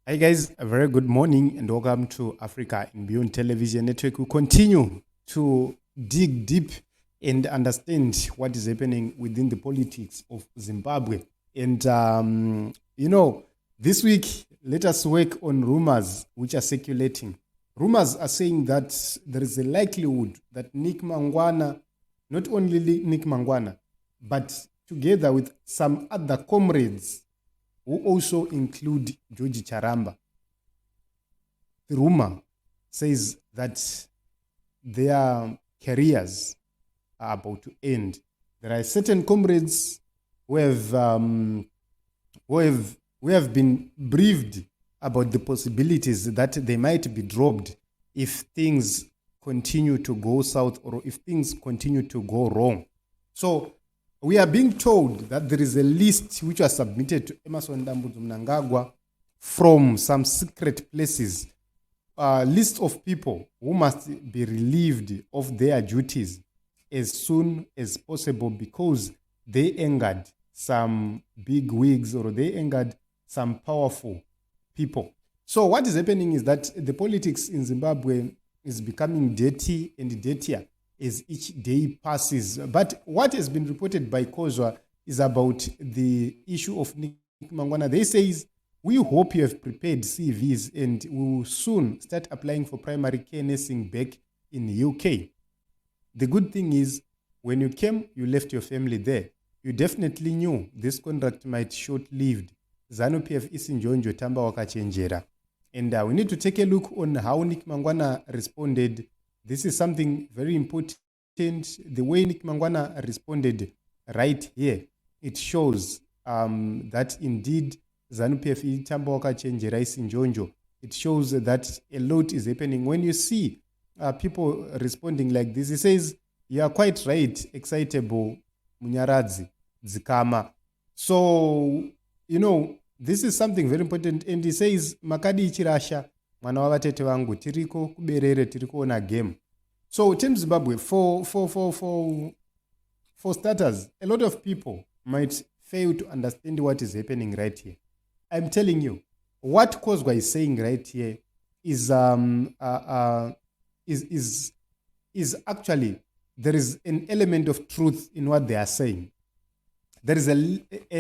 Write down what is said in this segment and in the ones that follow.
Hi guys, a very good morning and welcome to Africa in Beyond Television Network. We continue to dig deep and understand what is happening within the politics of Zimbabwe. And, this week, let us work on rumors which are circulating. Rumors are saying that there is a likelihood that Nick Mangwana, not only Nick Mangwana, but together with some other comrades who also include George Charamba. The rumor says that their careers are about to end. There are certain comrades who have been briefed about the possibilities that they might be dropped if things continue to go south or if things continue to go wrong. So we are being told that there is a list which was submitted to Emmerson Mnangagwa from some secret places, a list of people who must be relieved of their duties as soon as possible because they angered some big wigs or they angered some powerful people. So what is happening is that the politics in Zimbabwe is becoming dirty and dirtier as each day passes. But what has been reported by Kozwa is about the issue of Nick Mangwana. They say, we hope you have prepared CVs and we will soon start applying for primary care nursing back in the UK. The good thing is, when you came, you left your family there. You definitely knew this contract might short-lived. ZANU PF isinjonjo tamba wakachenjera. And we need to take a look on how Nick Mangwana responded. This is something very important. The way Nick Mangwana responded right here, it shows that indeed ZANU PF tamba wakachenjera isinjonjo. It shows that a lot is happening. When you see people responding like this, he says, you are quite right, excitable, Munyaradzi, Zikama. So, this is something very important. And he says, Makadi ichirasha, mwana wavatete wangu, tiriko kuberere, tiriko na game. So, Team Zimbabwe, for starters, a lot of people might fail to understand what is happening right here. I'm telling you, what Kozwa is saying right here is actually, there is an element of truth in what they are saying. There is a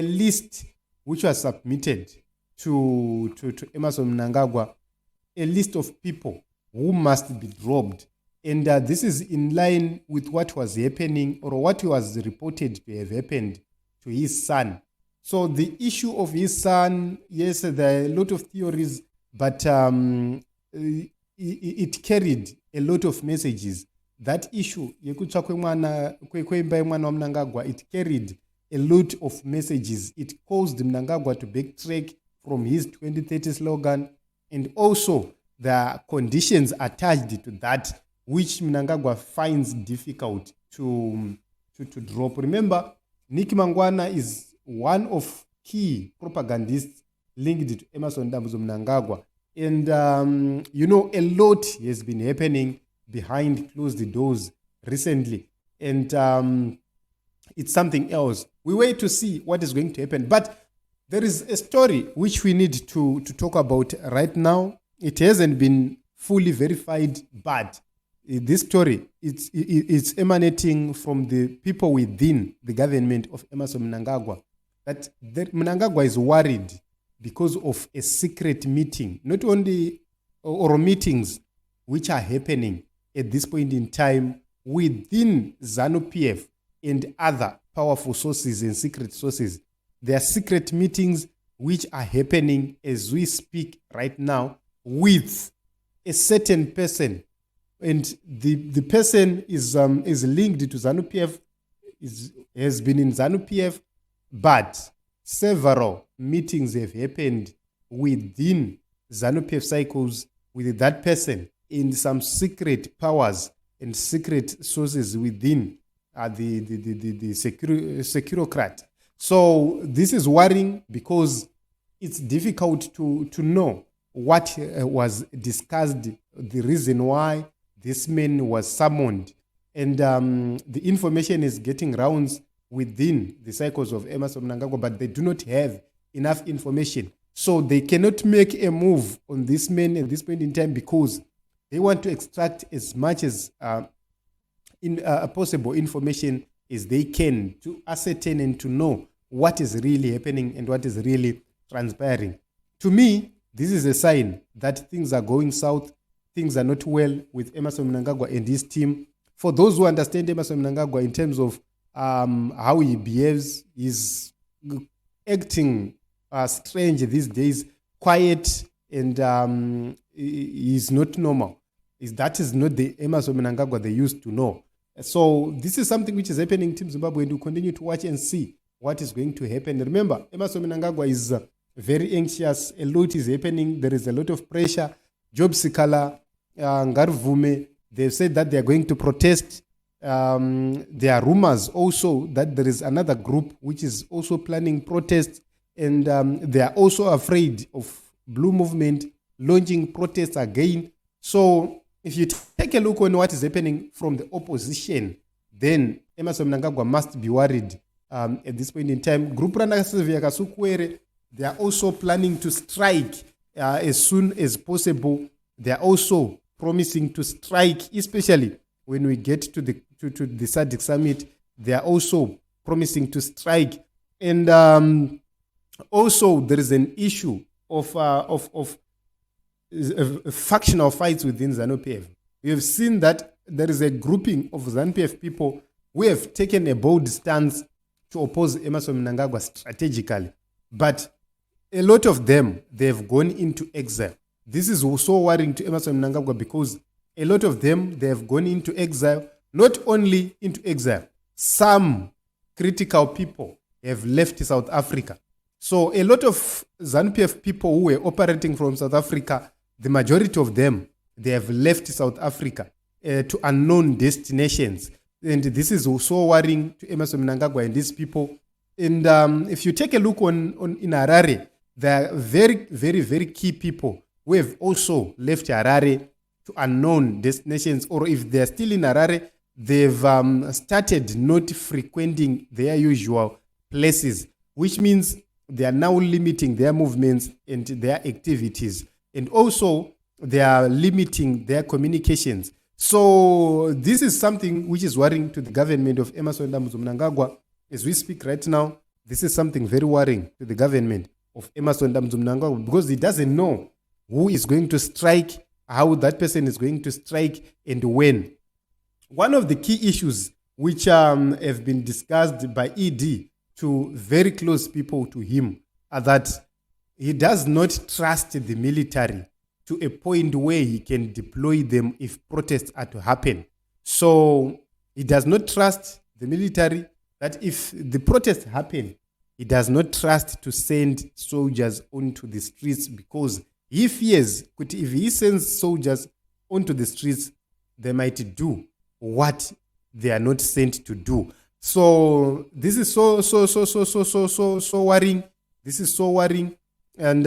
list which was submitted to Emmerson Mnangagwa, a list of people who must be dropped. And this is in line with what was happening or what was reported to have happened to his son. So the issue of his son, yes, there are a lot of theories, but it carried a lot of messages. That issue, it carried a lot of messages. It caused Mnangagwa to backtrack from his 2030 slogan, and also the conditions attached to that, which Mnangagwa finds difficult to drop. Remember, Nick Mangwana is one of key propagandists linked to Emmerson Mnangagwa. And, a lot has been happening behind closed doors recently. And it's something else. We wait to see what is going to happen. But there is a story which we need to talk about right now. It hasn't been fully verified, but this story, it's emanating from the people within the government of Emmerson Mnangagwa, that Mnangagwa is worried because of a secret meeting, not only or meetings which are happening at this point in time within ZANU PF and other powerful sources and secret sources. There are secret meetings which are happening as we speak right now with a certain person. And the person is linked to ZANU PF, has been in ZANU PF, but several meetings have happened within ZANU PF cycles with that person in some secret powers and secret sources within the securocrat. So this is worrying because it's difficult to know what was discussed, the reason why this man was summoned. And the information is getting rounds within the cycles of Emmerson Mnangagwa, but they do not have enough information. So they cannot make a move on this man at this point in time because they want to extract as much as possible information as they can to ascertain and to know what is really happening and what is really transpiring. To me, this is a sign that things are going south, things are not well with Emmerson Mnangagwa and his team. For those who understand Emmerson Mnangagwa in terms of how he behaves, he's acting strange these days, quiet, and he's not normal. That is not the Emmerson Mnangagwa they used to know. So this is something which is happening in Team Zimbabwe, and we continue to watch and see what is going to happen. Remember, Emmerson Mnangagwa is very anxious. A lot is happening. There is a lot of pressure. Job Sikala, Ngarvume, they've said that they are going to protest. There are rumors also that there is another group which is also planning protests, and they are also afraid of Blue Movement launching protests again. So if you take a look on what is happening from the opposition, then Emmerson Mnangagwa must be worried at this point in time. Group Ranakasukwere, they are also planning to strike as soon as possible. They are also promising to strike, especially when we get to the SADC summit. They are also promising to strike, and also there is an issue of factional fights within ZANU-PF. We have seen that there is a grouping of ZANU-PF people who have taken a bold stance to oppose Emmerson Mnangagwa strategically, but a lot of them, they have gone into exile. This is also worrying to Emmerson Mnangagwa because a lot of them, they have gone into exile. Not only into exile, some critical people have left South Africa. So a lot of ZANU-PF people who were operating from South Africa, the majority of them, they have left South Africa to unknown destinations. And this is also worrying to Emmerson Mnangagwa and these people. And if you take a look in Harare, there are very, very, very key people who have also left Harare to unknown destinations, or if they're still in Harare, they've started not frequenting their usual places, which means they are now limiting their movements and their activities. And also, they are limiting their communications. So this is something which is worrying to the government of Emmerson Mnangagwa. As we speak right now, this is something very worrying to the government of Emmerson Mnangagwa because he doesn't know who is going to strike, how that person is going to strike, and when. One of the key issues which have been discussed by ED to very close people to him are that he does not trust the military to a point where he can deploy them if protests are to happen. So he does not trust the military that if the protests happen, he does not trust to send soldiers onto the streets because he fears if he sends soldiers onto the streets, they might do what they are not sent to do. So this is so worrying. This is so worrying, and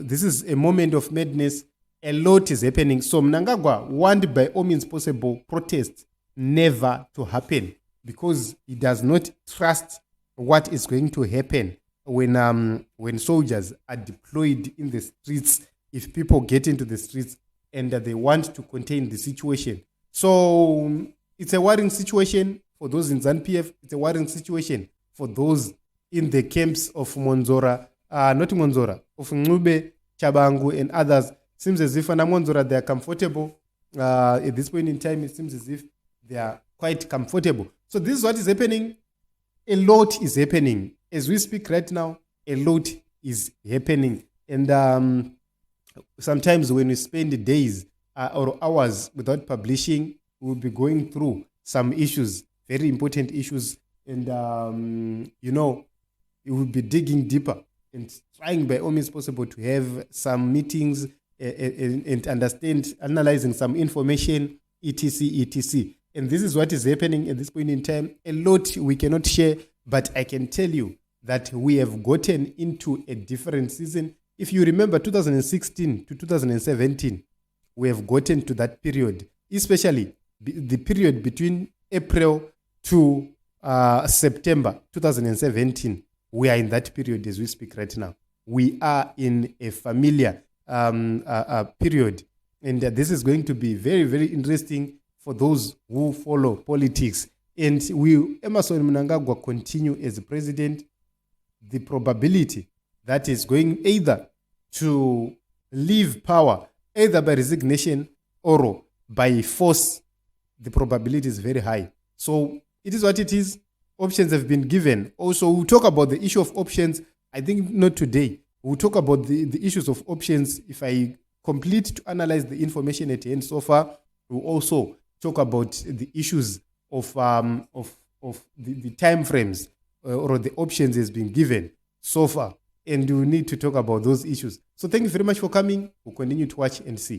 this is a moment of madness. A lot is happening. So Mnangagwa want by all means possible protests never to happen because he does not trust what is going to happen when soldiers are deployed in the streets. If people get into the streets and they want to contain the situation. So it's a worrying situation for those in ZANU-PF. It's a worrying situation for those in the camps of Monzora, not Monzora, of Ngube, Chabangu, and others. Seems as if under Monzora they are comfortable. At this point in time, it seems as if they are quite comfortable. So this is what is happening. A lot is happening. As we speak right now, a lot is happening. And sometimes when we spend days or hours without publishing, we'll be going through some issues, very important issues. And, you will be digging deeper and trying by all means possible to have some meetings and understand, analyzing some information, etc. And this is what is happening at this point in time. A lot we cannot share, but I can tell you that we have gotten into a different season. If you remember 2016 to 2017, we have gotten to that period, especially the period between April to September 2017. We are in that period as we speak right now. we are in a familiar period. And this is going to be very, very interesting for those who follow politics. And will Emmerson Mnangagwa continue as president? The probability that is going either to leave power, either by resignation or by force, the probability is very high. So it is what it is. Options have been given. Also, we'll talk about the issue of options. I think not today. We'll talk about the issues of options. If I complete to analyze the information at hand so far, we'll also talk about the issues of the time frames or the options has been given so far. And we need to talk about those issues. So thank you very much for coming. We'll continue to watch and see.